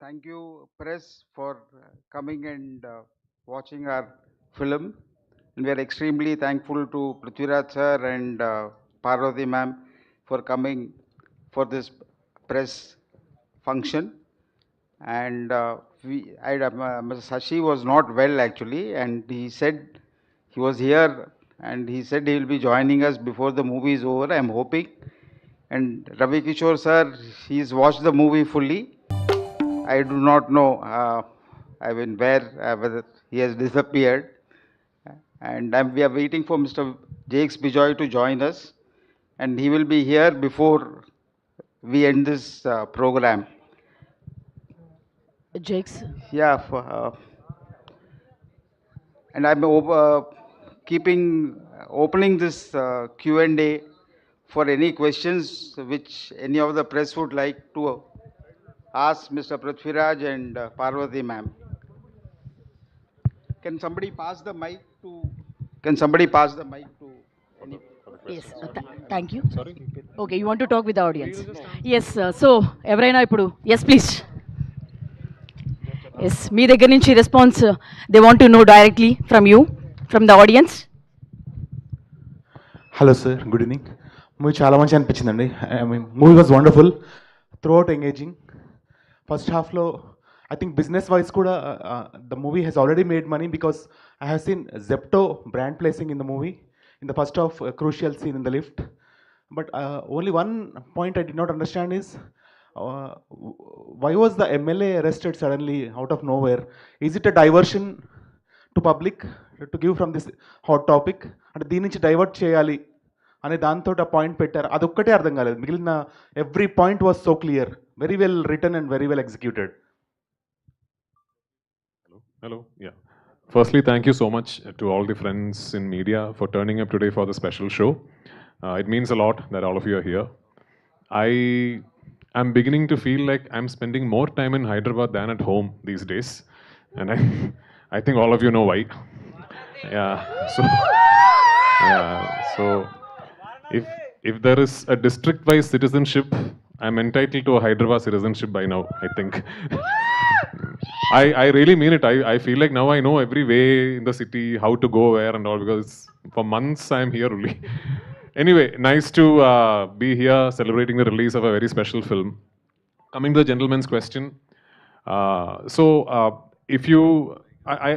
Thank you, press, for coming and watching our film. And we are extremely thankful to Prithviraj sir and Parvathy ma'am for coming for this press function. And Mr. Sashi was not well actually, and he said he was here and he said he will be joining us before the movie is over. I am hoping. And Ravi Kishore sir, he's watched the movie fully. I do not know. Whether he has disappeared, and we are waiting for Mr. Jakes Bijoy to join us, and he will be here before we end this program. Jakes. Yeah, and keeping opening this Q&A for any questions which any of the press would like to ask Mr. Prithviraj and Parvati ma'am. Can somebody pass the mic to? Can somebody pass the mic to any? Yes, thank you. Okay, you want to talk with the audience? Yes, so ఎవరైనా ఇప్పుడు yes please. Yes, మీ దగ్గర నుంచి response they want to know directly from you, from the audience. Hello sir, good evening. Movie చాలా మంచి అనిపించిందండి. I mean movie was wonderful, through out engaging. First హాఫ్లో I think business wise kuda the movie has already made money because I have seen Zepto brand placing in the movie in the first half, a crucial scene in the lift. But only one point I did not understand is why was the MLA arrested suddenly out of nowhere? Is it a diversion to public to give from this hot topic? And దీని నుంచి divert చేయాలి అనే దాంతో ఆ point పెట్టారు. అదొక్కటే అర్థం కాలేదు. మిగిలిన every point was so clear, very well return and very well executed. Hello. Yeah. Firstly, thank you so much to all the friends in media for turning up today for the special show. It means a lot that all of you are here. I am beginning to feel like I'm spending more time in Hyderabad than at home these days, and I think all of you know why. Yeah. So yeah. So if there is a district-wise citizenship, I'm entitled to a Hyderabad citizenship by now, I think. I really mean it. I feel like now I know every way in the city, how to go where and all, because for months I'm here only. Anyway, nice to be here celebrating the release of a very special film. Coming to the gentleman's question. If you,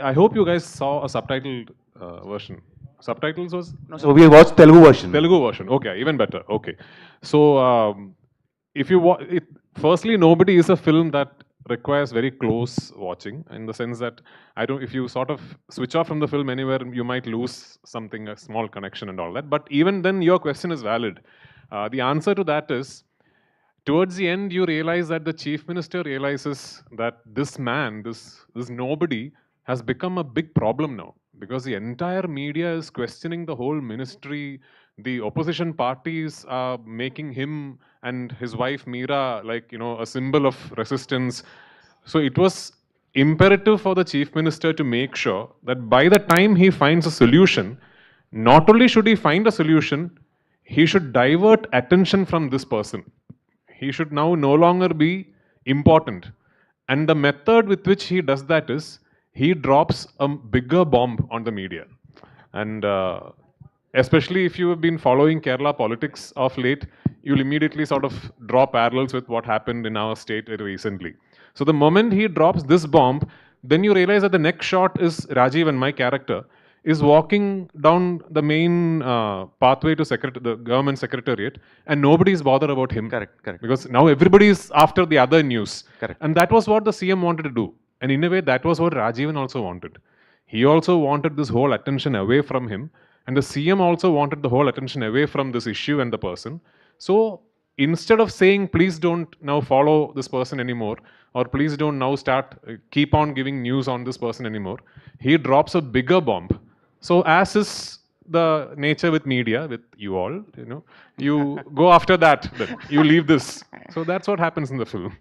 I hope you guys saw a subtitled version. Subtitles was? No, so we watched Telugu version. Telugu version. Okay, even better. Okay. So, if you watch it, firstly, nobody is a film that requires very close watching, in the sense that if you sort of switch off from the film anywhere, you might lose something, a small connection and all that. But even then, your question is valid. The answer to that is, towards the end, you realize that the chief minister realizes that this man, this nobody, has become a big problem now, because the entire media is questioning the whole ministry. The opposition parties are making him and his wife Meera a symbol of resistance. So it was imperative for the chief minister to make sure that by the time he finds a solution, not only should he find a solution, he should divert attention from this person. He should now no longer be important. And the method with which he does that is, he drops a bigger bomb on the media. And especially if you have been following Kerala politics of late, you'll immediately sort of draw parallels with what happened in our state recently. So the moment he drops this bomb, then you realize that the next shot is Rajivan, my character, is walking down the main pathway to the government secretariat, and nobody is bothered about him. Correct. Because now everybody is after the other news. Correct. And that was what the CM wanted to do. And in a way, that was what Rajivan also wanted. He also wanted this whole attention away from him. And the CM also wanted the whole attention away from this issue and the person. So instead of saying, please don't now follow this person anymore, or please don't now keep on giving news on this person anymore, he drops a bigger bomb. So as is the nature with media, with you all, you go after that, then you leave this. So that's what happens in the film.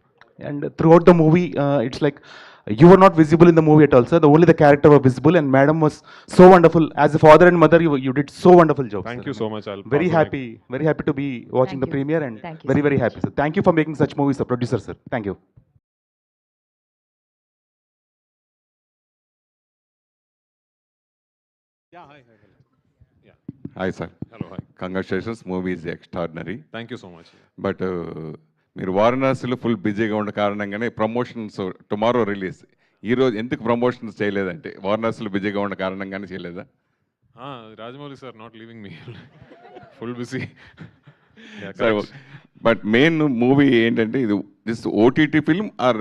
And throughout the movie, it's like you were not visible in the movie at all, sir. Only the character were visible, and madam was so wonderful. As a father and mother, you did so wonderful job. Thank sir. you so much. Very happy to be watching the premiere, and Thank you very happy, sir. Thank you for making such movies, sir. Producer, sir. Thank you. Hi, sir. Hello, hi. Congratulations. Movie is extraordinary. Thank you so much. But మీరు వారణాసిలో full బిజీగా ఉన్న కారణంగానే promotions tomorrow release ఈరోజు ఎందుకు promotions చేయలేదంటే వారణాసిలో బిజీగా ఉన్న కారణంగానే చేయలేదా? Rajamouli sir not leaving me. Full busy. But main movie ఏంటంటే ఇది just OTT film or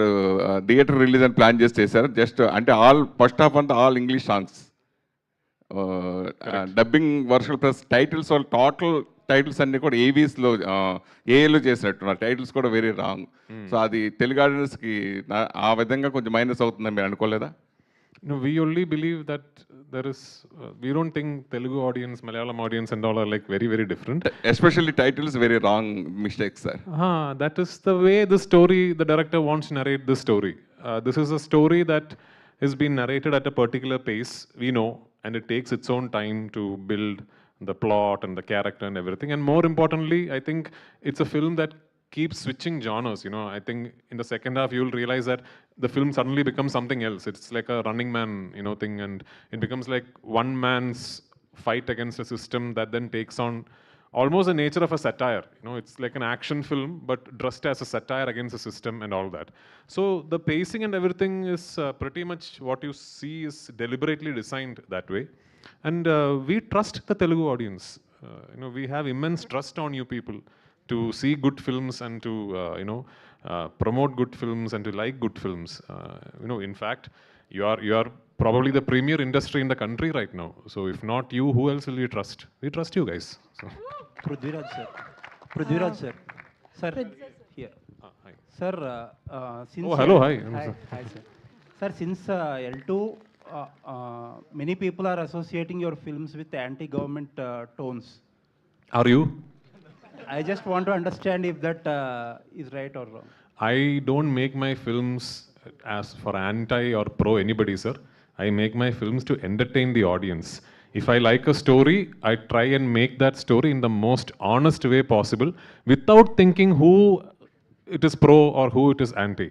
theatre release అని ప్లాన్ చేసి చేశారు. జస్ట్ అంటే ఆల్ ఫస్ట్ హాఫ్ అంతా all English songs, dubbing version plus titles వాళ్ళు టోటల్ టైటిల్స్ అన్ని కూడా ఏవీస్లో ఏఏలో చేసినట్టున్నారు. టైటిల్స్ కూడా వెరీ రాంగ్. సో అది తెలుగు ఆడియన్స్కి ఆ విధంగా కొంచెం మైనస్ అవుతుందని మీరు అనుకోలేదా? No, we only believe that there is, we don't think Telugu audience, Malayalam audience and all are like very, very different. Especially titles, very wrong mistakes, sir. That is the way the story, the director wants to narrate the story. This is a story that is being narrated at a particular pace, we know, and it takes its own time to build the plot and the character and everything. And more importantly, I think it's a film that keeps switching genres. You know, I think in the second half you'll realize that the film suddenly becomes something else. It's like a Running Man, you know, thing, and it becomes like one man's fight against a system that then takes on almost the nature of a satire. You know, it's like an action film but dressed as a satire against the system and all that. So the pacing and everything is pretty much what you see is deliberately designed that way. And we trust the Telugu audience. You know, we have immense trust on you people to see good films and to promote good films and to like good films. You know, in fact, you are probably the premier industry in the country right now. So if not you, who else will we trust? We trust you guys. So. Prithviraj sir. Prithviraj sir. Sir, here. Hi. Sir, since... Oh, hello, hi. Hi, sir. Sir, since L2, many people are associating your films with anti-government tones. Are you? I just want to understand if that is right or wrong. I don't make my films as for anti or pro anybody, sir. I make my films to entertain the audience. If I like a story, I try and make that story in the most honest way possible without thinking who it is pro or who it is anti.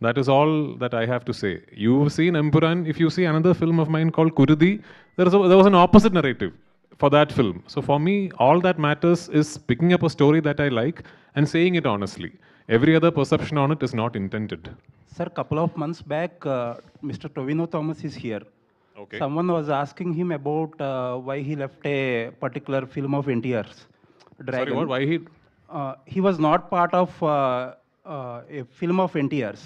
That is all that I have to say. You've seen Empuran. If you see another film of mine called Kurudi, there was an opposite narrative for that film. So for me, all that matters is picking up a story that I like and saying it honestly. Every other perception on it is not intended. Sir, couple of months back, Mr. Tovino Thomas is here. Okay. Someone was asking him about why he left a particular film of NTR's, Dragon. Sorry, what? Why he? He was not part of a film of NTR's.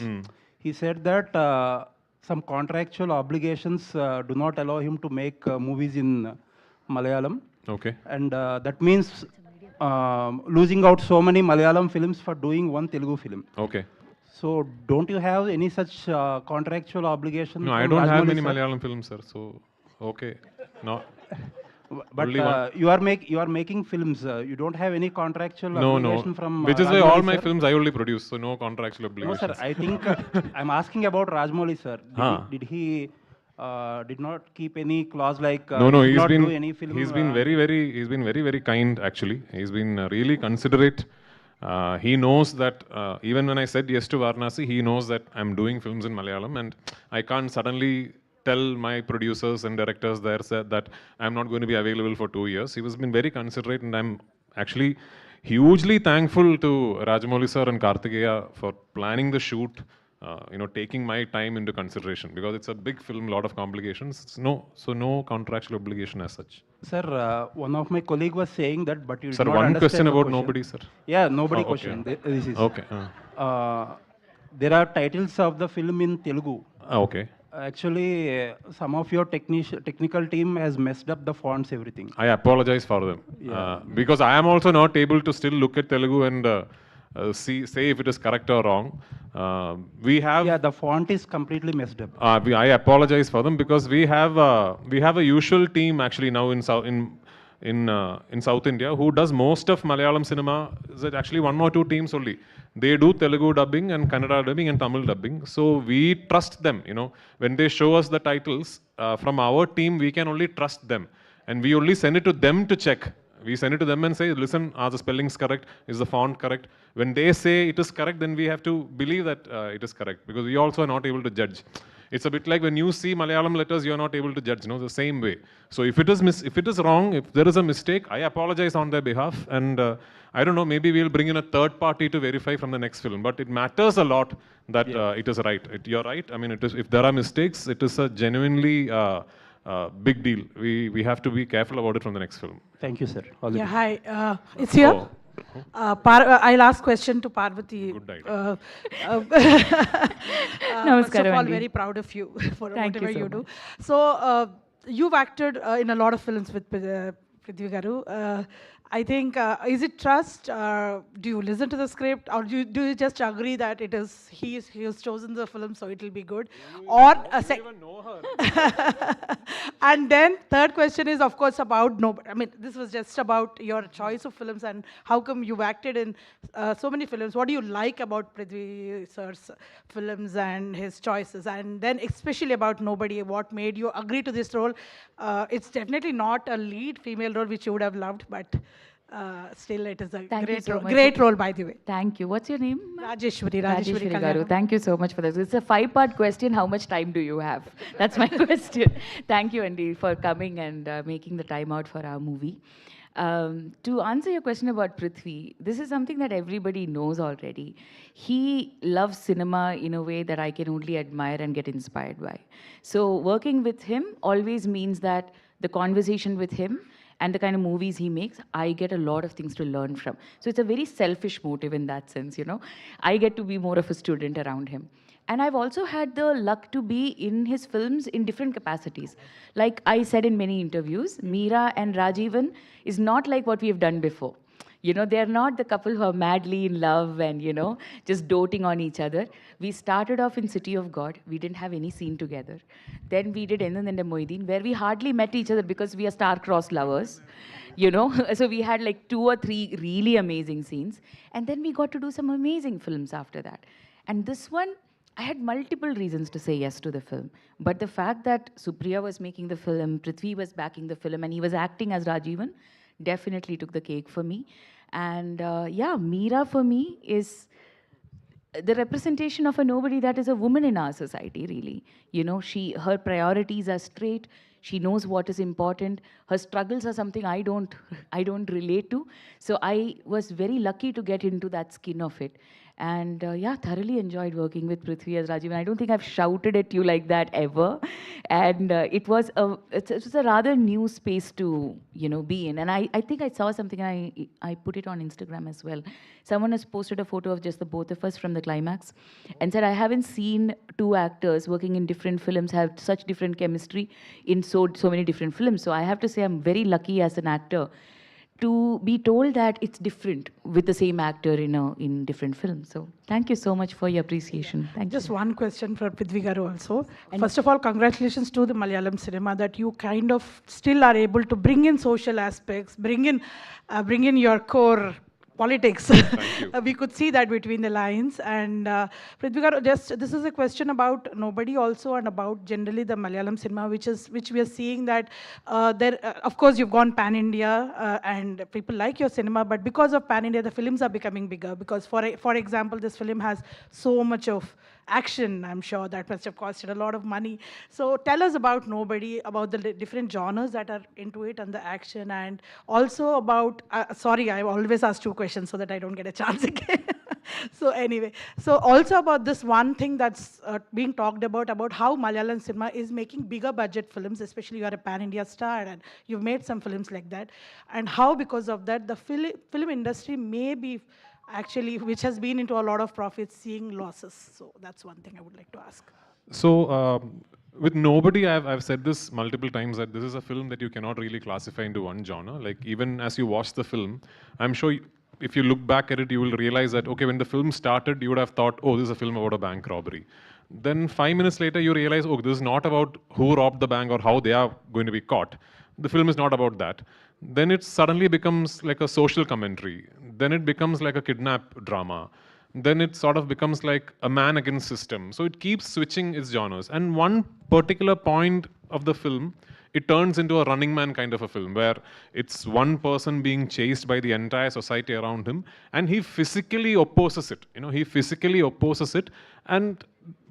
He said that some contractual obligations do not allow him to make movies in Malayalam. Okay. And that means losing out so many Malayalam films for doing one Telugu film. Okay. So don't you have any such contractual obligation? No, I don't have many Malayalam films, sir. So, okay. No. But you are making films. You don't have any contractual obligation from Which is why Rajmouli, all my sir? films I only produce, so no contractual No, obligations. sir. I think I'm asking about Rajmouli, sir. Did he did not keep any clause like No, did he's not been do any film? he's been very, very kind actually. He's been really considerate. He knows that even when I said yes to Varanasi, he knows that I'm doing films in Malayalam, and I can't suddenly tell my producers and directors there that I'm not going to be available for 2 years. He has been very considerate, and I'm actually hugely thankful to Rajamouli sir and Kartikeya for planning the shoot. Taking my time into consideration, because it's a big film, lot of complications. No contractual obligation as such. Sir, one of my colleague was saying that, but you Sir, did not one understand question the about question. nobody, sir. Yeah, nobody Oh, okay. question. This is Okay. there are titles of the film in Telugu. Okay. Actually, some of your technical team has messed up the fonts, everything. I apologize for them. Because I am also not able to still look at Telugu and say if it is correct or wrong. We have... Yeah, the font is completely messed up. I apologize for them, because we have a usual team actually now in South India who does most of Malayalam cinema. Is actually one or two teams only. They do Telugu dubbing and Kannada dubbing and Tamil dubbing. So we trust them. When they show us the titles from our team, we can only trust them, and we only send it to them to check. We send it to them and say, listen, are the spellings correct? Is the font correct? When they say it is correct, then we have to believe that it is correct, because we also are not able to judge. It's a bit like when you see Malayalam letters, you're not able to judge, the same way. So if it is wrong, if there is a mistake, I apologize on their behalf, and I don't know, maybe we'll bring in a third party to verify from the next film. But it matters a lot that it is right. You're right. I mean, if there are mistakes, it is a genuinely big deal. We have to be careful about it from the next film. Thank you, sir. All the Yeah, best. hi. It's here. Oh. I'll ask question to Parvathy. Good idea. First of all, Andy. very proud of you for Thank you whatever so you do. So, you've acted in a lot of films with Prithvi Garu. I think, is it trust? Do you listen to the script, or do you just agree that it is he has chosen the film, so it will be good? Or even know her. and then third question is, of course, about I mean, this was just about your choice of films and how come you've acted in so many films. What do you like about Prithvi sir's films and his choices? And then especially about Nobody, what made you agree to this role? It's definitely not a lead female role, which you would have loved, but still it is a Thank you so much. great role, by the way. Thank you. What's your name? Rajeshwari Garu. Kalyanam. Thank you so much for this. It's a 5-part question. How much time do you have? That's my question. Thank you, Andy, for coming and making the time out for our movie. To answer your question about Prithvi, this is something that everybody knows already. He loves cinema in a way that I can only admire and get inspired by. So working with him always means that the conversation with him and the kind of movies he makes, I get a lot of things to learn from. So it's a very selfish motive in that sense, I get to be more of a student around him. And I've also had the luck to be in his films in different capacities. Like I said in many interviews, Meera and Rajivan is not like what we have done before. They're not the couple who are madly in love and, just doting on each other. We started off in City of God. We didn't have any scene together. Then we did Endan and Moideen, where we hardly met each other because we are star-crossed lovers. So we had like 2 or 3 really amazing scenes. And then we got to do some amazing films after that. And this one, I had multiple reasons to say yes to the film. But the fact that Supriya was making the film, Prithvi was backing the film, and he was acting as Rajivan, definitely took the cake for me. And Meera for me is the representation of a nobody that is a woman in our society, really. Her priorities are straight. She knows what is important. Her struggles are something I don't relate to. So I was very lucky to get into that skin of it. And thoroughly enjoyed working with Prithvi as Rajiv. And I don't think I've shouted at you like that ever. And it was a rather new space to be in. And I think I saw something, and I put it on Instagram as well. Someone has posted a photo of just the both of us from the climax and said, I haven't seen 2 actors working in different films have such different chemistry in so many different films. So I have to say I'm very lucky as an actor to be told that it's different with the same actor in different films. So thank you so much for your appreciation. Thank Just you. one question for Prithvi Garu also. First of all, congratulations to the Malayalam cinema that you kind of still are able to bring in social aspects, bring in your core politics. We could see that between the lines. And Prithvi Garu, this is a question about Nobody also, and about generally the Malayalam cinema, which we are seeing that of course you've gone pan-India and people like your cinema, but because of pan-India, the films are becoming bigger. Because for example, this film has so much of action. I'm sure that must have costed a lot of money. So tell us about Nobody, about the different genres that are into it and the action, and also about, sorry, I always ask 2 questions so that I don't get a chance again. So anyway, so also about this one thing that's being talked about how Malayalam cinema is making bigger budget films, especially you are a pan-India star and you've made some films like that, and how because of that the film industry may be actually, which has been into a lot of profits, seeing losses. So that's one thing I would like to ask. So with Nobody, I've said this multiple times that this is a film that you cannot really classify into one genre. Like even as you watch the film, I'm sure if you look back at it, you will realize that, okay, when the film started, you would have thought, oh, this is a film about a bank robbery. Then 5 minutes later, you realize, oh, this is not about who robbed the bank or how they are going to be caught. The film is not about that. Then it suddenly becomes like a social commentary. Then it becomes like a kidnap drama. Then it sort of becomes like a man against system. So it keeps switching its genres. And one particular point of the film it turns into a Running Man kind of a film where it's one person being chased by the entire society around him, and he physically opposes it. He physically opposes it, and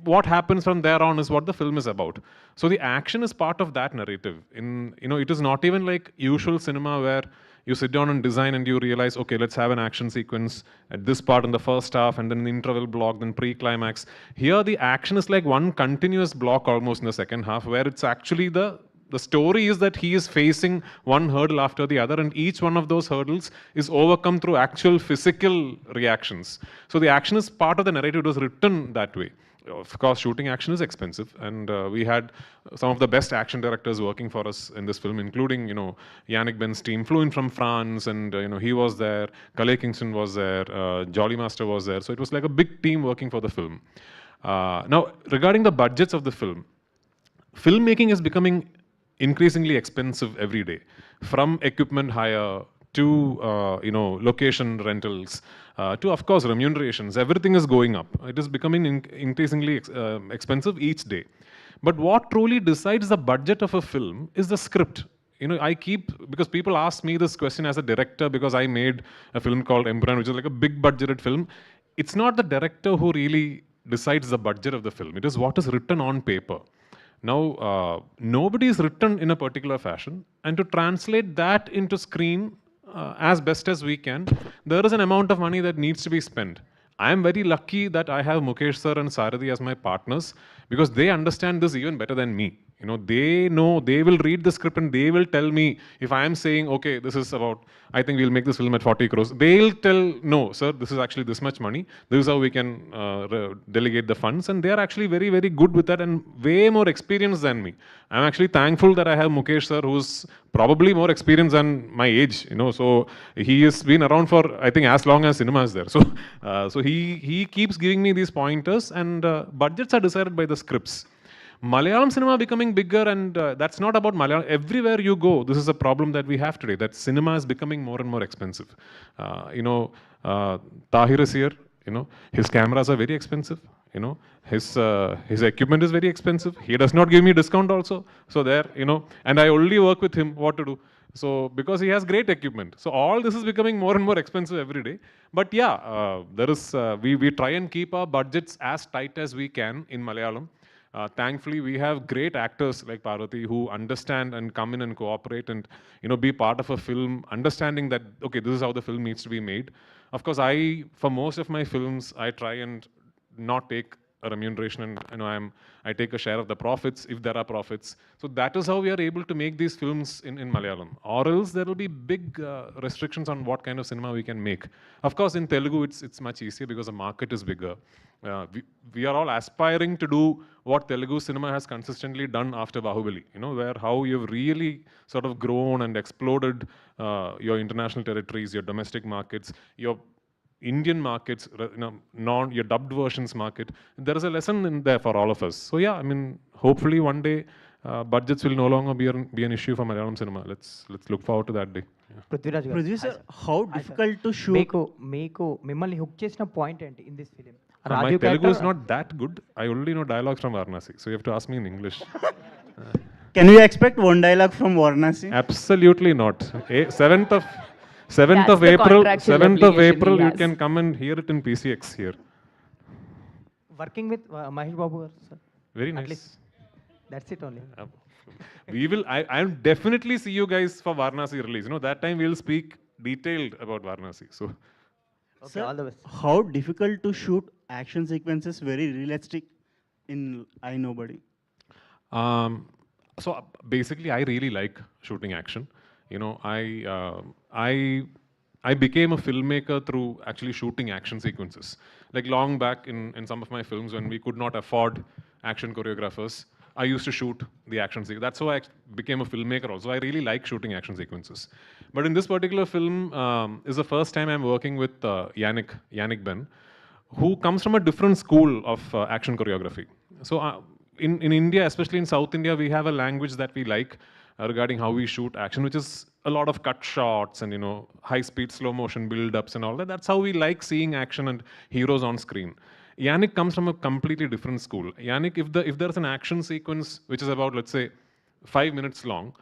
what happens from there on is what the film is about. So the action is part of that narrative. It is not even like usual cinema where you sit down and design and you realize, okay, let's have an action sequence at this part in the first half, and then an interval block, then pre-climax. Here the action is like one continuous block almost in the second half, where it's actually the story is that he is facing one hurdle after the other, and each one of those hurdles is overcome through actual physical reactions. So the action is part of the narrative. It was written that way. Of course, shooting action is expensive, and we had some of the best action directors working for us in this film, including, Yannick Ben's team flew in from France, and he was there, Khalid Kingston was there, Jolly Master was there. So it was like a big team working for the film. Now, regarding the budgets of the film, filmmaking is becoming increasingly expensive every day, from equipment hire to location rentals, to of course remunerations. Everything is going up. It is becoming increasingly expensive each day. But what truly decides the budget of a film is the script. Because people ask me this question as a director, because I made a film called Emperor, which is like a big budgeted film. It's not the director who really decides the budget of the film. It is what is written on paper. Now, nobody is written in a particular fashion, and to translate that into screen as best as we can, there is an amount of money that needs to be spent. I am very lucky that I have Mukesh sir and Sarathi as my partners, because they understand this even better than me. They will read the script and they will tell me if I am saying, okay, this is about, I think we'll make this film at 40 crores. They'll tell, no, sir, this is actually this much money. This is how we can delegate the funds. And they are actually very, very good with that and way more experienced than me. I'm actually thankful that I have Mukesh sir, who's probably more experienced than my age. So he has been around for, I think, as long as cinema is there. So he keeps giving me these pointers, and budgets are decided by the scripts. Malayalam cinema becoming bigger, and that's not about Malayalam. Everywhere you go, this is a problem that we have today, that cinema is becoming more and more expensive. Tahir is here, his cameras are very expensive. His equipment is very expensive. He does not give me discount also. So there, and I only work with him what to do. So because he has great equipment. So all this is becoming more and more expensive every day. But yeah, there is we try and keep our budgets as tight as we can in Malayalam. Thankfully, we have great actors like Parvathy who understand and come in and cooperate and be part of a film, understanding that, okay, this is how the film needs to be made. Of course, for most of my films, I try and not take a remuneration, and I take a share of the profits if there are profits. So that is how we are able to make these films in Malayalam. Or else there will be big restrictions on what kind of cinema we can make. Of course, in Telugu, it's much easier because the market is bigger. We are all aspiring to do what Telugu cinema has consistently done after Bahubali, where how you've really sort of grown and exploded your international territories, your domestic markets, your Indian markets, your dubbed versions market. There is a lesson in there for all of us. So yeah, hopefully one day budgets will no longer be an issue for Malayalam cinema. Let's look forward to that day. Yeah. Prithviraj garu. Producer, how difficult to shoot? మీకు మిమ్మల్ని hook చేసిన point ఏంటి in this film? My Telugu is not that good. I only know dialogues from Varanasi, so you have to ask me in English. Can we expect one dialogue from Varanasi? Absolutely not. 7th of That's the April, contractual 7th of obligation April, he you has. can come and hear it in PCX here. Working with Mahesh Babu garu sir, Very at nice. least that's it only. We will. I'll definitely see you guys for Varanasi release. That time we'll speak detailed about Varanasi. So Okay, Sir, all the best. how difficult to shoot action sequences very realistic in I Nobody? So basically, I really like shooting action. I became a filmmaker through actually shooting action sequences. Like long back in some of my films, when we could not afford action choreographers, I used to shoot the action sequence. That's how I became a filmmaker also. I really like shooting action sequences. But in this particular film, is the first time I'm working with Yannick Ben, who comes from a different school of action choreography. So in India, especially in South India, we have a language that we like regarding how we shoot action, which is a lot of cut shots and high-speed slow motion build-ups and all that. That's how we like seeing action and heroes on screen. Yannick comes from a completely different school. Yannick, if there's an action sequence which is about, let's say, 5 minutes long.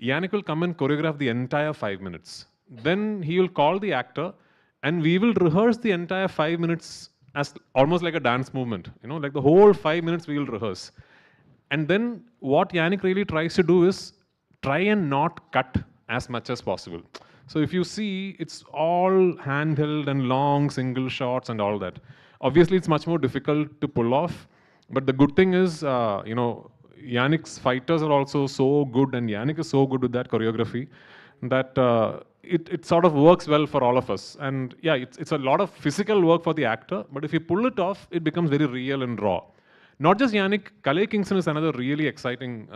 Yannick will come and choreograph the entire 5 minutes. Then he will call the actor, and we will rehearse the entire 5 minutes as almost like a dance movement. Like the whole 5 minutes we will rehearse. And then what Yannick really tries to do is try and not cut as much as possible. So if you see, it's all handheld and long single shots and all that. Obviously, it's much more difficult to pull off. But the good thing is, Yannick's fighters are also so good, and Yannick is so good with that choreography that it sort of works well for all of us. And yeah, it's a lot of physical work for the actor, but if you pull it off, it becomes very real and raw. Not just Yannick, Kalei Kingston is another really exciting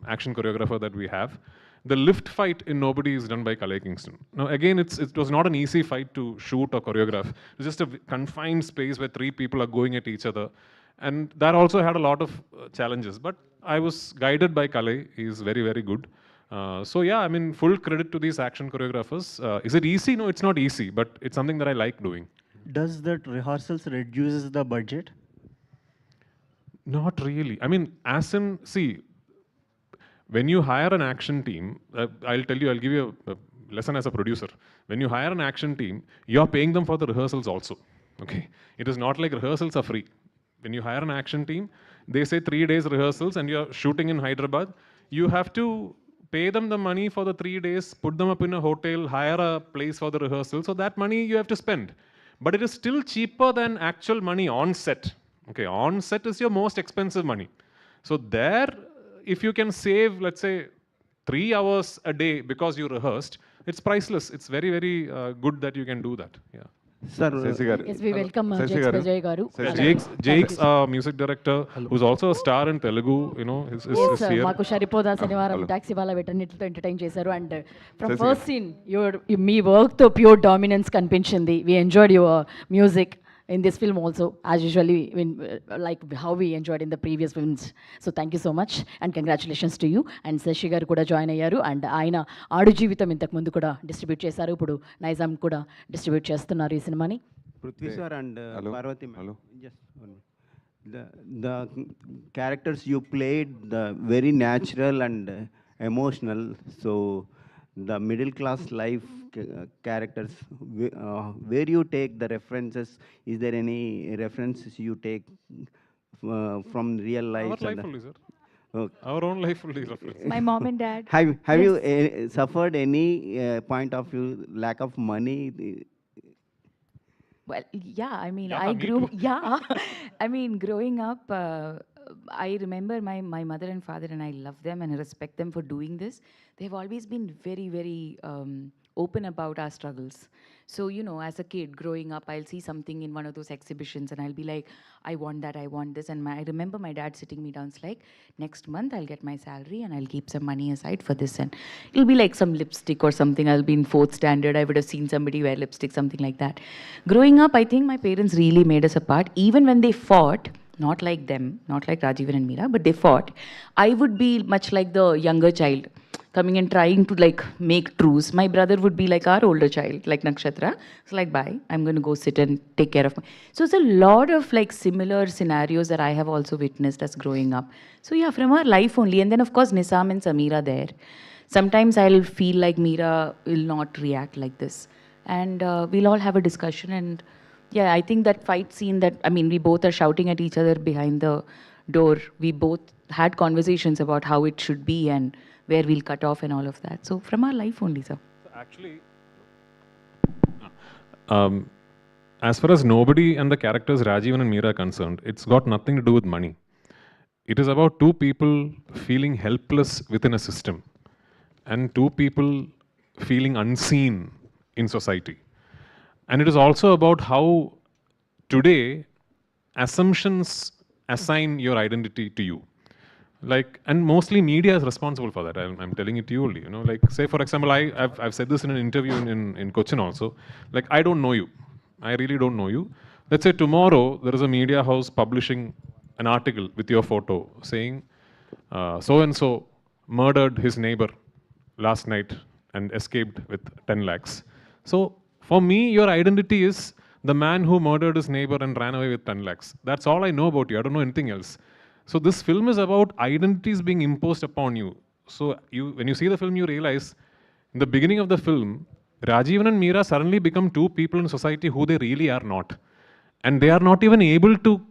action choreographer that we have. The lift fight in Nobody is done by Kalei Kingston. Now again, it was not an easy fight to shoot or choreograph. It was just a confined space where 3 people are going at each other. And that also had a lot of challenges. But I was guided by Kalei. He's very, very good. So yeah, I mean, full credit to these action choreographers. Is it easy? No, it's not easy, but it's something that I like doing. Does that rehearsals reduces the budget? Not really. I mean, see, when you hire an action team, I'll give you a lesson as a producer. When you hire an action team, you're paying them for the rehearsals also. Okay? It is not like rehearsals are free. When you hire an action team, they say 3 days rehearsals and you're shooting in Hyderabad. You have to pay them the money for the 3 days, put them up in a hotel, hire a place for the rehearsal. So that money you have to spend. But it is still cheaper than actual money on set. Okay, on set is your most expensive money. So there, if you can save, let's say, 3 hours a day because you rehearsed, it's priceless. It's very, very good that you can do that. Yeah. Sir, yes, we welcome Jakes Vijay Garu. Jake's music director, who's also a star in Telugu, is here. Maaku Sharipoda Shanivaram taxi wala vettannitto entertain chesaru, and from first scene me work తో pure dominance కనిపించింది. We enjoyed your music in this film also, as usually, like how we enjoyed in the previous films. So thank you so much and congratulations to you. And Sashi garu kuda join ayyaru, and ayana Aadu Jeevitam intaku mundu kuda distribute chesaru, ippudu Naizam kuda distribute chestunnaru ee cinemani. Prithvi sir and Parvathy ma'am. Just the characters you played, the very natural and emotional. So the middle class life characters, where you take the references? Is there any references you take from real life? Our life only, sir. Our own life only reference. My mom and dad. Have you suffered any point of view lack of money? Well, yeah, I mean, Yeah, I mean, growing up, I remember my mother and father, and I love them and I respect them for doing this. They've always been very, very open about our struggles. So, as a kid growing up, I'll see something in one of those exhibitions and I'll be like, I want that, I want this. And I remember my dad sitting me down, it's like, next month I'll get my salary and I'll keep some money aside for this. And it'll be like some lipstick or something. I'll be in 4th standard. I would have seen somebody wear lipstick, something like that. Growing up, I think my parents really made us apart. Even when they fought, not like them, not like Rajivan and Meera, but they fought, I would be much like the younger child, coming and trying to like make truce. My brother would be like our older child, like Nakshathra. It's like, bye, I'm going to go sit and take care of my... So it's a lot of like similar scenarios that I have also witnessed as growing up. So yeah, from our life only. And then of course Nisam and Sameera there. Sometimes I'll feel like Meera will not react like this. And we'll all have a discussion. And yeah, I think that fight scene that, I mean, we both are shouting at each other behind the door. We both had conversations about how it should be and where we'll cut off and all of that. So from our life only, sir. So actually, as far as Nobody and the characters Rajivan and Meera are concerned, it's got nothing to do with money. It is about 2 people feeling helpless within a system and 2 people feeling unseen in society. And it is also about how today assumptions assign your identity to you. Like, and mostly media is responsible for that. I'm telling it to you only. Like, say for example, I've said this in an interview in Cochin also. Like, I don't know you. I really don't know you. Let's say tomorrow there is a media house publishing an article with your photo saying so and so murdered his neighbor last night and escaped with 10 lakhs. So for me, your identity is the man who murdered his neighbor and ran away with 10 lakhs. That's all I know about you. I don't know anything else. So this film is about identities being imposed upon you. So when you see the film, you realize in the beginning of the film, Rajivan and Meera suddenly become two people in society who they really are not. And they are not even able to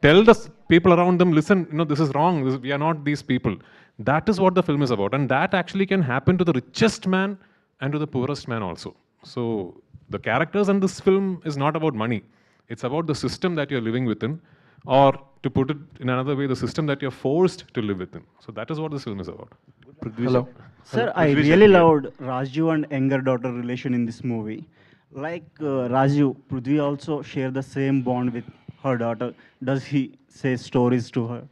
tell the people around them, listen, this is wrong, we are not these people. That is what the film is about. And that actually can happen to the richest man and to the poorest man also. So the characters in this film is not about money. It's about the system that you're living within, or to put it in another way, the system that you're forced to live within. So that is what this film is about. Hello. Sir, I really loved Raju and younger daughter relation in this movie. Like Raju, Prithvi also share the same bond with her daughter. Does he say stories to her?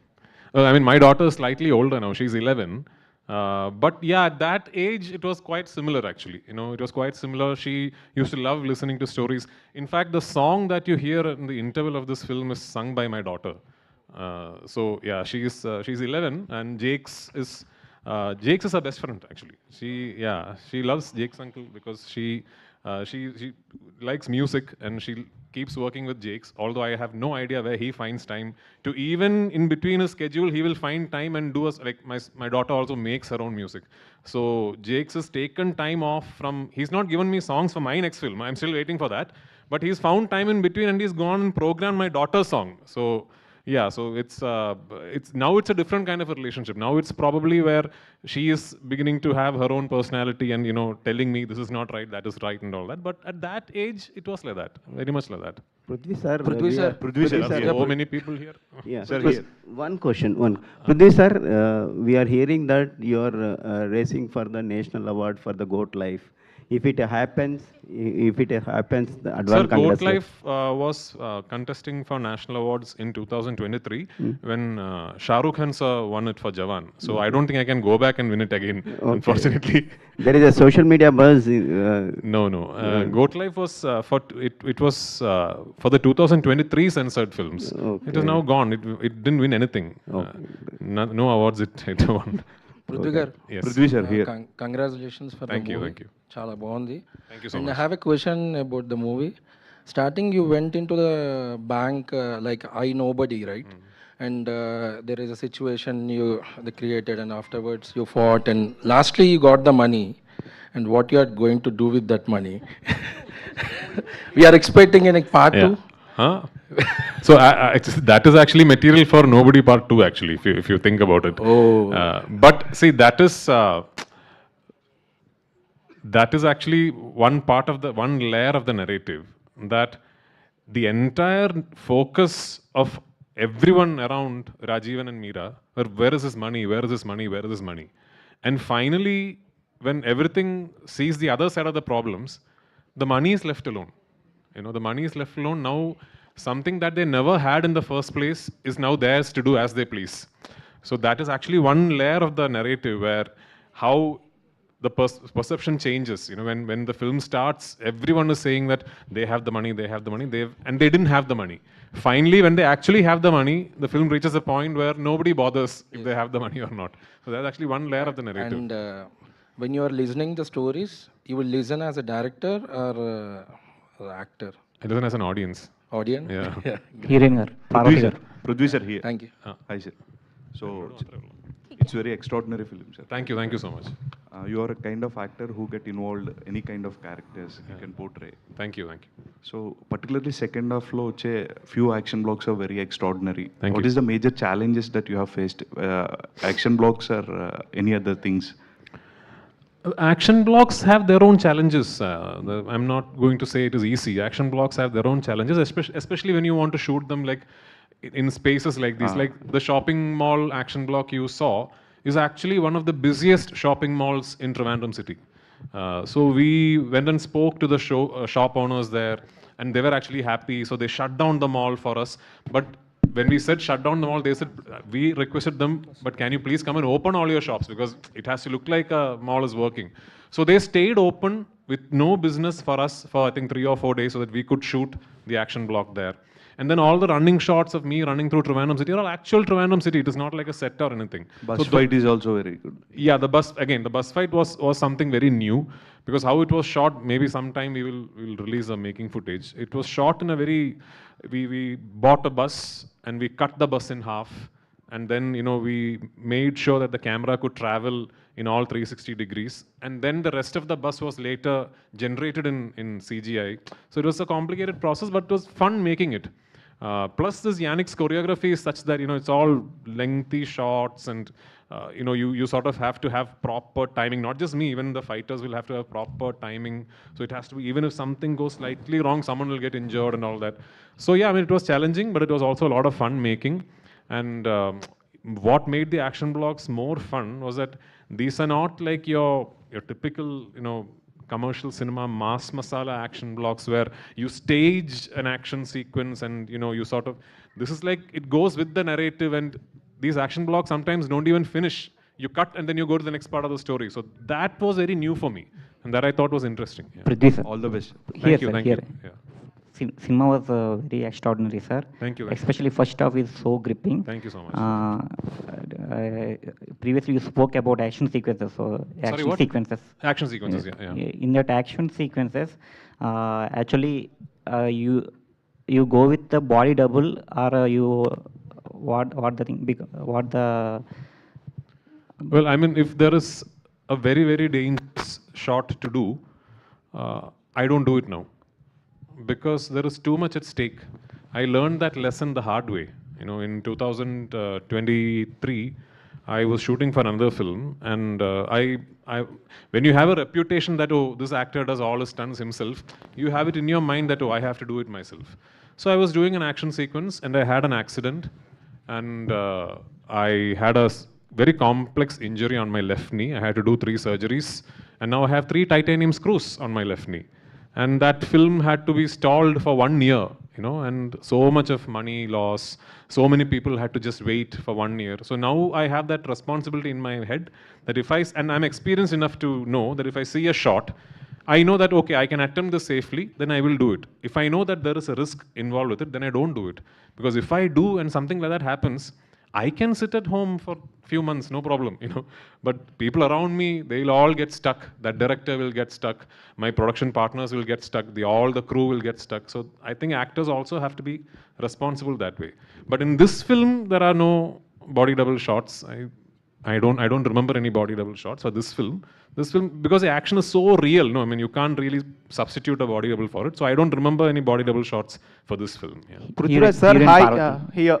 I mean, my daughter is slightly older now. She's 11. But yeah, at that age, it was quite similar actually. It was quite similar. She used to love listening to stories. In fact, the song that you hear in the interval of this film is sung by my daughter. So yeah, she's 11, and Jake's is her best friend actually. She loves Jake's uncle because she likes music, and she keeps working with Jake's, although I have no idea where he finds time to, even in between his schedule, he will find time and do us, like my daughter also makes her own music. So Jake's has taken time off he's not given me songs for my next film, I'm still waiting for that, but he's found time in between and he's gone and programmed my daughter's song. So yeah, so it's now it's a different kind of a relationship. Now it's probably where she is beginning to have her own personality and telling me this is not right, that is right, and all that. But at that age, it was like that, very much like that. Prithvi sir, Prithvi sir, so many people here. Yeah, Sir, here. One question. Prithvi sir, we are hearing that you are racing for the national award for the goat life. If it happens, the advance Sir, Goat Life was contesting for national awards in 2023 when Shah Rukh Khan sir won it for Jawan. So I don't think I can go back and win it again, unfortunately. There is a social media buzz. No. Goat Life was it was for the 2023 censored films. It is now gone. It didn't win anything. No awards it won. Prithvi garu. Yes. Prithvi sir, here. Congratulations for the movie. Thank you. Chala bagundi. Thank you so much. much. I have a question about the movie. Starting, you went into the bank like I nobody, right? And there is a situation they created, and afterwards you fought, and lastly you got the money. And what you are going to do with that money? We are expecting in part 2. Huh? So that is actually material for Nobody Part 2 actually, if you think about it. But see, that is actually one layer of the narrative, that the entire focus of everyone around Rajivan and Meera were, where is his money, where is his money, where is his money? And finally, when everything sees the other side of the problems, the money is left alone. The money is left alone. Now, something that they never had in the first place is now theirs to do as they please. So that is actually one layer of the narrative where how the perception changes. When the film starts, everyone is saying that they have the money, and they didn't have the money. Finally, when they actually have the money, the film reaches a point where nobody bothers if they have the money or not. So that's actually one layer of the narrative. And when you are listening the stories, you will listen as a director or actor? I listen as an audience. Audience? Yeah. Hearing her. Prithvi sir here. Thank you. Hi sir. So it's very extraordinary film, sir. Thank you so much. You are a kind of actor who get involved any kind of characters you can portray. Thank you. So particularly second half lo few action blocks are very extraordinary. What you. is the major challenges that you have faced? Action blocks or any other things? Action blocks have their own challenges. I'm not going to say it is easy. Action blocks have their own challenges, especially when you want to shoot them like in spaces like these. Like the shopping mall action block you saw is actually one of the busiest shopping malls in Trivandrum city. So we went and spoke to the shop owners there, and they were actually happy. So they shut down the mall for us. But when we said shut down the mall, they said, we requested them, but can you please come and open all your shops, because it has to look like a mall is working. So they stayed open with no business for us for I think 3 or 4 days so that we could shoot the action block there. And then all the running shots of me running through Trivandrum city are all actual Trivandrum city. It is not like a set or anything. Bus fight is also very good. Yeah, the bus fight was something very new, because how it was shot, maybe sometime we will release a making footage. It was shot in a very, we bought a bus and we cut the bus in half, and then we made sure that the camera could travel in all 360 degrees, and then the rest of the bus was later generated in CGI. So it was a complicated process, but it was fun making it. Plus this Yannick's choreography is such that it's all lengthy shots, and you sort of have to have proper timing. Not just me, even the fighters will have to have proper timing. So it has to be, even if something goes slightly wrong, someone will get injured and all that. So yeah, I mean, it was challenging, but it was also a lot of fun making. And what made the action blocks more fun was that these are not like your typical commercial cinema mass masala action blocks where you stage an action sequence and you sort of, this is like it goes with the narrative, and these action blocks sometimes don't even finish. You cut and then you go to the next part of the story. So that was very new for me, and that I thought was interesting. Yeah. Prithvi, sir. All the best. Thank you. Thank you. Yeah. Cinema was very extraordinary, sir. Thank you. Especially first half is so gripping. Thank you so much. Previously, you spoke about action sequences. Sequences. Action sequences, yeah. In that action sequences, actually, you go with the body double, or you what the thing? What the? Well, I mean, if there is a very, very dangerous shot to do, I don't do it now, because there is too much at stake. I learned that lesson the hard way. In 2023, I was shooting for another film, and when you have a reputation that, oh, this actor does all his stunts himself, you have it in your mind that, oh, I have to do it myself. So I was doing an action sequence, and I had an accident, and I had a very complex injury on my left knee. I had to do 3 surgeries, and now I have 3 titanium screws on my left knee. And that film had to be stalled for 1 year, and so much of money loss. So many people had to just wait for 1 year. So now I have that responsibility in my head that and I'm experienced enough to know that if I see a shot, I know that, okay, I can attempt this safely, then I will do it. If I know that there is a risk involved with it, then I don't do it. Because if I do and something like that happens, I can sit at home for a few months, no problem, But people around me, they'll all get stuck. That director will get stuck. My production partners will get stuck. All the crew will get stuck. So I think actors also have to be responsible that way. But in this film, there are no body double shots. I don't remember any body double shots for this film. This film, because the action is so real, I mean, you can't really substitute a body double for it. So I don't remember any body double shots for this film. Yeah. Prithviraj sir, hi. Here.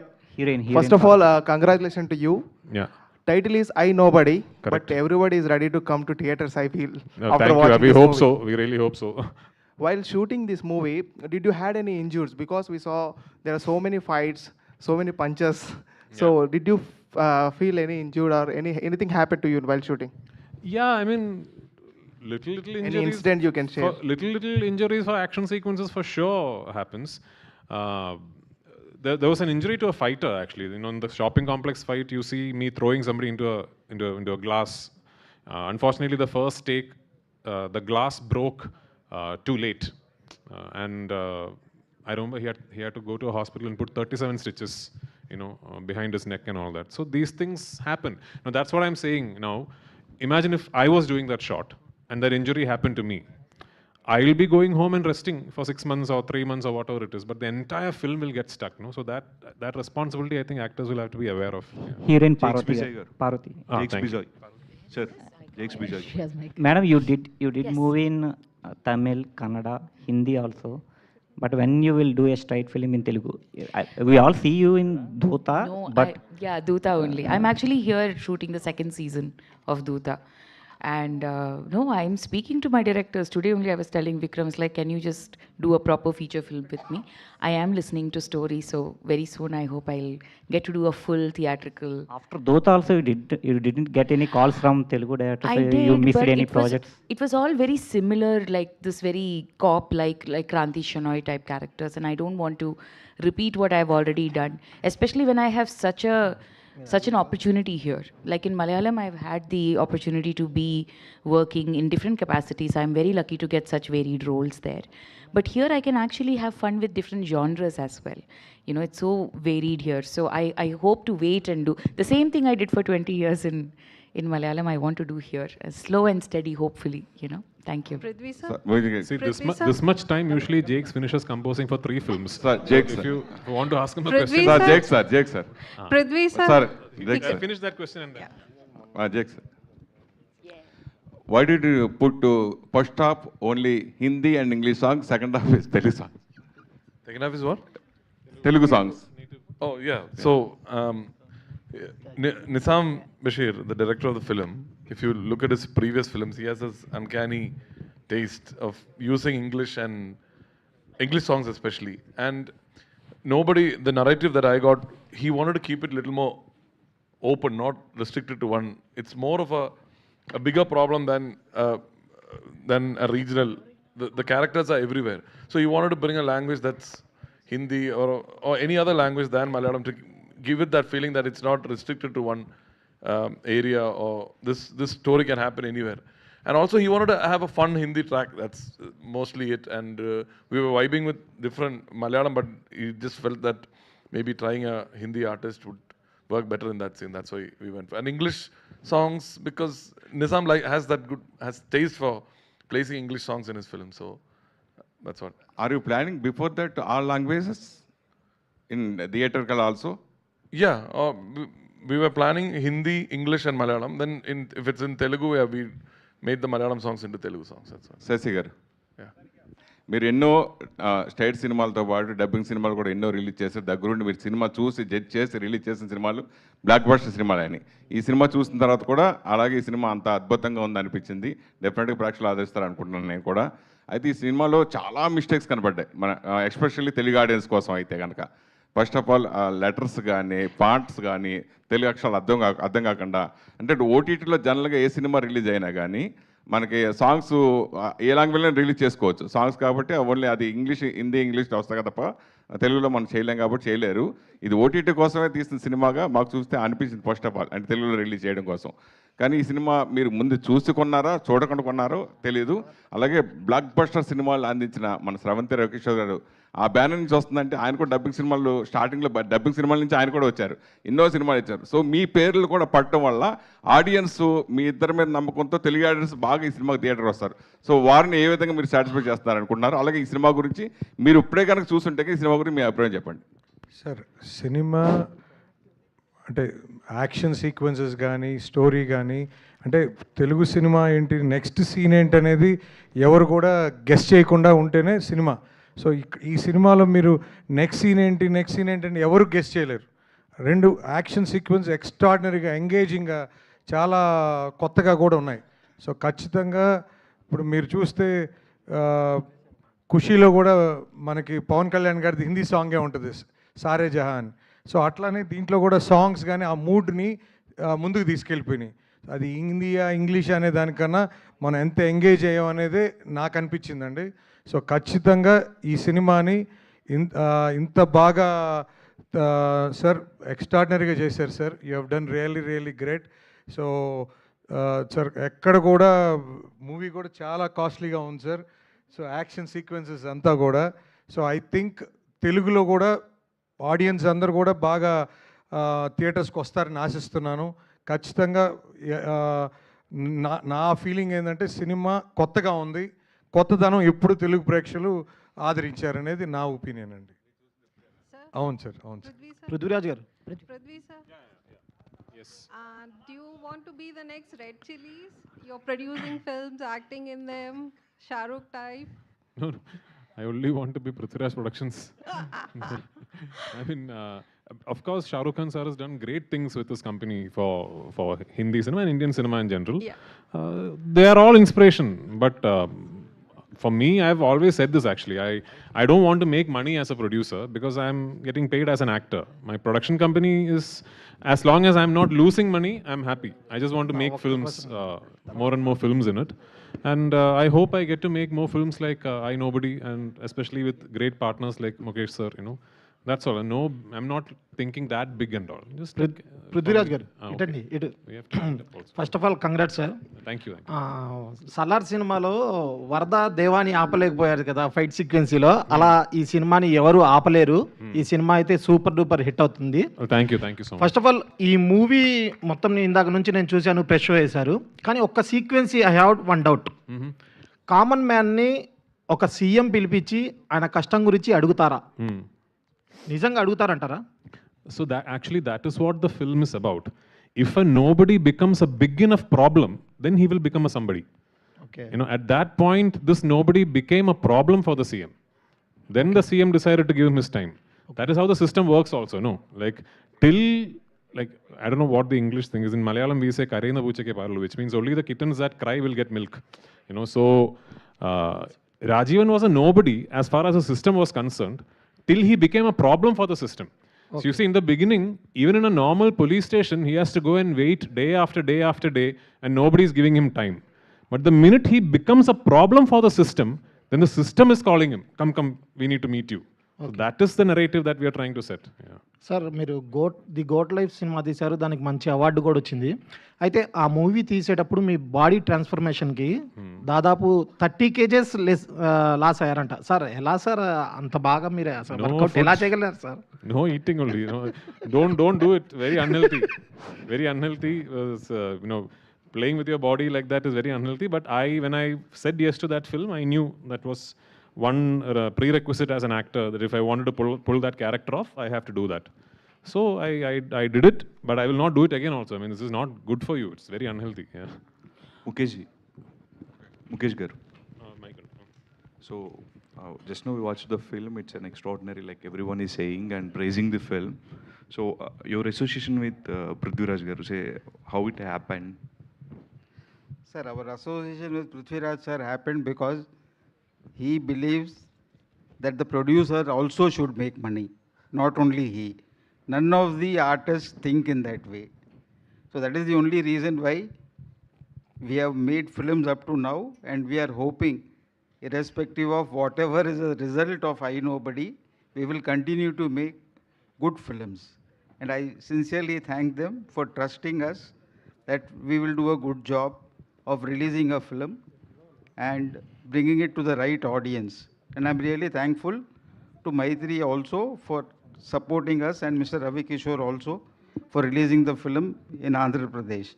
First of all, congratulations to you. Yeah. Title is I Nobody, Correct. but everybody is ready to come to theaters, I feel. After watching this movie. We hope so. We really hope so. While shooting this movie, did you had any injuries? Because we saw there are so many fights, so many punches. So did you feel any injured or anything happened to you while shooting? Yeah, I mean, little injuries. Any incident you can share? Little injuries for action sequences for sure happens. There was an injury to a fighter, actually. In the shopping complex fight, you see me throwing somebody into a glass. Unfortunately, the first take, the glass broke too late. And I remember he had to go to a hospital and put 37 stitches, behind his neck and all that. So these things happen. Now, that's what I'm saying now. Imagine if I was doing that shot and that injury happened to me. I'll be going home and resting for 6 months or 3 months or whatever it is, but the entire film will get stuck. So that responsibility, I think actors will have to be aware of. Yeah. Here in Parvathy. Bijoy. Sir, Bijoy. Madam, you did movie in Tamil, Kannada, Hindi also. But when you will do a straight film in Telugu, we all see you in Dhoota. No, but Dhoota only. I'm actually here shooting the 2nd season of Dhoota. And no, I'm speaking to my directors. Today only I was telling Vikram, like, can you just do a proper feature film with me? I am listening to stories, so very soon I hope I'll get to do a full theatrical. After Dhoota also, you didn't get any calls from Telugu directors? I did, you missed but any projects? It was all very similar, like this very cop, like Kranti Shenoy type characters, and I don't want to repeat what I've already done, especially when I have such an opportunity here. Like in Malayalam, I've had the opportunity to be working in different capacities. I'm very lucky to get such varied roles there. But here I can actually have fun with different genres as well. It's so varied here. So I hope to wait and do the same thing I did for 20 years in Malayalam, I want to do here. Slow and steady, hopefully, Thank you. Prithvi sir. See, Prithvi sir. this much time usually Jakes finishes composing for 3 films. Sir, Jake, if sir. you want to ask him a Prithvi question. Sir, Jake, sir. Prithvi sir. Sir, Jake, I sir. finish that question and then. Jake, sir. Why did you put first half only Hindi and English songs, second half is Telugu songs? Second half is what? Telugu songs. Oh, yeah. So, Nizam Bashir, the director of the film, if you look at his previous films, he has this uncanny taste of using English and English songs especially. And the narrative that I got, he wanted to keep it a little more open, not restricted to one. It's more of a bigger problem than a regional. The characters are everywhere. So he wanted to bring a language that's Hindi or any other language than Malayalam to give it that feeling that it's not restricted to one area, or this story can happen anywhere. And also he wanted to have a fun Hindi track. That's mostly it. And we were vibing with different Malayalam, but he just felt that maybe trying a Hindi artist would work better in that scene. That's why we went for. And English songs, because Nizam has taste for placing English songs in his film. So that's what. Are you planning before that all languages in theatrical also? Yeah, we were planning Hindi, English and Malayalam. Then if it's in Telugu, we made the Malayalam songs into Telugu songs. That's all. Sashi గారు, Yeah. మీరు ఎన్నో state సినిమాలతో పాటు dubbing సినిమాలు కూడా ఎన్నో release చేశారు. దగ్గరుండి మీరు సినిమా చూసి జడ్జ్ చేసి రిలీజ్ చేసిన సినిమాలు బ్లాక్ బస్టర్ సినిమాలు అని. ఈ సినిమా చూసిన తర్వాత కూడా అలాగే ఈ సినిమా అంత అద్భుతంగా ఉంది అనిపించింది. డెఫినెట్గా ప్రేక్షకులు ఆదరిస్తారు అనుకుంటున్నాను నేను కూడా. అయితే ఈ సినిమాలో చాలా మిస్టేక్స్ కనపడ్డాయి, మన ఎస్పెషల్లీ తెలుగు ఆడియన్స్ కోసం అయితే కనుక. ఫస్ట్ ఆఫ్ ఆల్ లెటర్స్ కానీ ఫాంట్స్ కానీ తెలుగు అక్షరాలు అర్థం కాకుండా, అంటే ఓటీటీలో జనరల్గా ఏ సినిమా రిలీజ్ అయినా కానీ మనకి సాంగ్స్ ఏ లాంగ్వేజ్లో రిలీజ్ చేసుకోవచ్చు సాంగ్స్, కాబట్టి ఓన్లీ అది హిందీ ఇంగ్లీష్లో వస్తాయి తప్ప తెలుగులో మనం చేయలేం కాబట్టి చేయలేరు. ఇది ఓటీటీ కోసమే తీసిన సినిమాగా మాకు చూస్తే అనిపించింది ఫస్ట్ ఆఫ్ ఆల్, అంటే తెలుగులో రిలీజ్ చేయడం కోసం. కానీ ఈ సినిమా మీరు ముందు చూసి కొన్నారా చూడకుండా కొన్నారో తెలియదు. అలాగే బ్లాక్ బస్టర్ సినిమాలు అందించిన మన స్రవంతి రవికిషోర్ గారు ఆ బ్యానర్ నుంచి వస్తుందంటే ఆయన కూడా డబ్బింగ్ సినిమాలు స్టార్టింగ్లో డబ్బింగ్ సినిమాల నుంచి ఆయన కూడా వచ్చారు, ఎన్నో సినిమాలు ఇచ్చారు. సో మీ పేర్లు కూడా పట్టడం వల్ల ఆడియన్స్ మీ ఇద్దరి మీద నమ్మకంతో తెలుగు ఆడియన్స్ బాగా ఈ సినిమాకి థియేటర్ వస్తారు. సో వారిని ఏ విధంగా మీరు సాటిస్ఫై చేస్తున్నారు అనుకుంటున్నారు? అలాగే ఈ సినిమా గురించి మీరు ఇప్పుడే కనుక చూస్తుంటే ఈ సినిమా గురించి మీ అభిప్రాయం చెప్పండి. సార్, సినిమా అంటే యాక్షన్ సీక్వెన్సెస్ కానీ స్టోరీ కానీ, అంటే తెలుగు సినిమా ఏంటి నెక్స్ట్ సీన్ ఏంటనేది ఎవరు కూడా గెస్ చేయకుండా ఉంటేనే సినిమా. సో ఈ సినిమాలో మీరు నెక్స్ట్ సీన్ ఏంటి అని ఎవరు గెస్ చేయలేరు. 2 యాక్షన్ సీక్వెన్స్ ఎక్స్ట్రాడినరీగా ఎంగేజింగ్గా చాలా కొత్తగా కూడా ఉన్నాయి. సో ఖచ్చితంగా ఇప్పుడు మీరు చూస్తే ఖుషీలో కూడా మనకి పవన్ కళ్యాణ్ గారిది హిందీ సాంగే ఉంటుంది, సారే జహాన్. సో అట్లానే దీంట్లో కూడా సాంగ్స్ కానీ ఆ మూడ్ని ముందుకు తీసుకెళ్ళిపోయినాయి. అది హిందీయా ఇంగ్లీష్ అనే దానికన్నా మనం ఎంత ఎంగేజ్ అయ్యాం అనేది నాకు అనిపించిందండి. సో ఖచ్చితంగా ఈ సినిమాని ఇంత బాగా సార్ ఎక్స్ట్రాడినరీగా చేశారు sir. You have done really great. So sir ఎక్కడ కూడా మూవీ కూడా చాలా కాస్ట్లీగా ఉంది సార్. సో యాక్షన్ సీక్వెన్సెస్ అంతా కూడా. సో ఐ థింక్ తెలుగులో కూడా ఆడియన్స్ అందరూ కూడా బాగా థియేటర్స్కి వస్తారని ఆశిస్తున్నాను. ఖచ్చితంగా నా ఫీలింగ్ ఏంటంటే సినిమా కొత్తగా ఉంది, కొత్తదనం ఎప్పుడు తెలుగు ప్రేక్షకులు ఆదరించారనేది నా ఒపీనియన్ అండి. అవును సార్, అవును సార్. పృథ్వీరాజ్ గారు, Prithvi sir. Yes. Do you want to be the next Red Chillies? You're producing films, acting in them, Shah Rukh type. No, I only want to be Prithviraj Productions. I mean, of course, Shah Rukh Khan sir has done great things with this company for Hindi cinema and Indian cinema in general. Yeah. They are all inspiration, but for me, I've always said this actually. I don't want to make money as a producer because I'm getting paid as an actor. My production company is, as long as I'm not losing money, I'm happy. I just want to make films, more and more films in it. And I hope I get to make more films like I Nobody, and especially with great partners like Mukesh sir, you know. That's all. No, I'm not thinking that big and all. Just Prithviraj గారు ఇటండి ఇటు. First of all congrats sir. Thank you. Salaar సినిమాలో వరద దేవాని ఆపలేకపోయారు కదా fight సీక్వెన్సీలో, అలా ఈ సినిమాని ఎవరు ఆపలేరు. ఈ సినిమా అయితే సూపర్ డూపర్ హిట్ అవుతుంది. Thank you so much. First of all ఈ మూవీ మొత్తం ఇందాక నుంచి నేను చూశాను, ప్రెస్ షో వేశారు, కానీ ఒక్క sequence I have one doubt. Common మ్యాన్ని ఒక సీఎం పిలిపించి ఆయన కష్టం గురించి అడుగుతారా? నిజంగా అడుగుతారంటారా? So that actually that is what the film is about. If a nobody becomes a big enough problem, then he will become a somebody. Okay. You know, at that point, this nobody became a problem for the CM. Then the CM decided to give him his time. That is how the system works also, no? Like, till, like, I don't know what the English thing is. In Malayalam, we say, Karena Buchake Parlu, which means only the kittens that cry will get milk. You know, so, Rajivan was a nobody as far as the system was concerned, till he became a problem for the system. So you see, in the beginning, even in a normal police station, he has to go and wait day after day after day, and nobody is giving him time. But the minute he becomes a problem for the system, then the system is calling him, come, come, we need to meet you. So that is the narrative that we are trying to set. Yeah. Sir మీరు the goat life cinema తీశారు, దానికి మంచి award కూడా వచ్చింది. అయితే ఆ movie తీసేటప్పుడు మీ body ట్రాన్స్ఫర్మేషన్కి దాదాపు 30 kgs లాస్ అయ్యారంట. సార్ ఎలా సార్ అంత బాగా మీరు అసలు వర్కౌట్ ఎలా చేయగలరు sir? No eating only. You know. Don't do it. Very unhealthy. Very unhealthy. You know, playing with your body like that is very unhealthy. But when I said yes to that film, I knew that was one prerequisite as an actor, that if I wanted to pull that character off, I have to do that. So I did it, but I will not do it again also. I mean, this is not good for you. It's very unhealthy. Yeah. Mukesh garu. So just now we watched the film. It's an extraordinary, like everyone is saying and praising the film. So your association with Prithviraj garu, say how it happened. Sir, our association with Prithviraj sir happened because he believes that the producer also should make money, not only he. None of the artists think in that way. So that is the only reason why we have made films up to now, and we are hoping, irrespective of whatever is the result of I Nobody, we will continue to make good films. And I sincerely thank them for trusting us that we will do a good job of releasing a film and bringing it to the right audience. And I'm really thankful to Maitri also for supporting us, and Mr. Ravi Kishore also for releasing the film in Andhra Pradesh.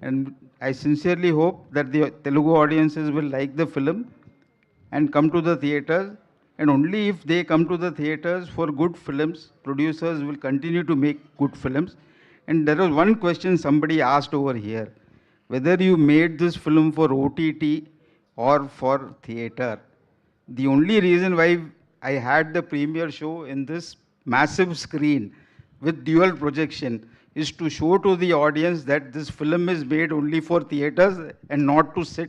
And I sincerely hope that the Telugu audiences will like the film and come to the theatres. And only if they come to the theatres for good films, producers will continue to make good films. And there was one question somebody asked over here, whether you made this film for OTT or for theatre. The only reason why I had the premiere show in this massive screen with dual projection is to show to the audience that this film is made only for theatres and not to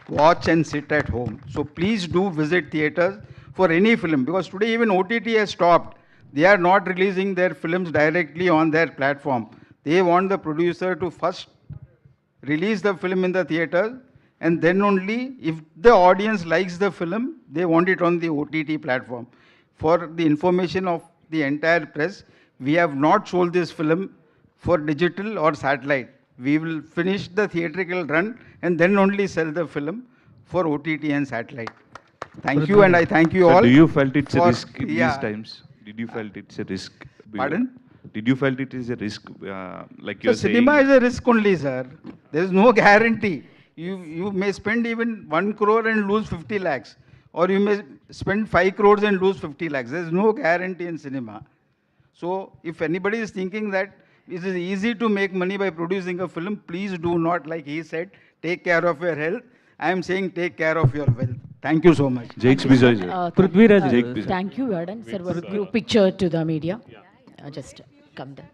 watch and sit at home. So please do visit theatres for any film, because today even OTT has stopped. They are not releasing their films directly on their platform. They want the producer to first release the film in the theatres, and then only if the audience likes the film, they want it on the OTT platform. For the information of the entire press, we have not sold this film for digital or satellite. We will finish the theatrical run and then only sell the film for OTT and satellite. Thank you, and I thank you all. Do you felt it's a risk in these times? Did you felt it's a risk? Pardon? Did you felt it is a risk, like you're saying? Cinema is a risk only, sir. There is no guarantee. You may spend even 1 crore and lose 50 lakhs. Or you may spend 5 crores and lose 50 lakhs. There is no guarantee in cinema. So if anybody is thinking that it is easy to make money by producing a film, please do not, like he said, take care of your health. I am saying take care of your wealth. Thank you so much. Prithviraj, thank you, Warden. Sir, one group picture to the media. Just come down.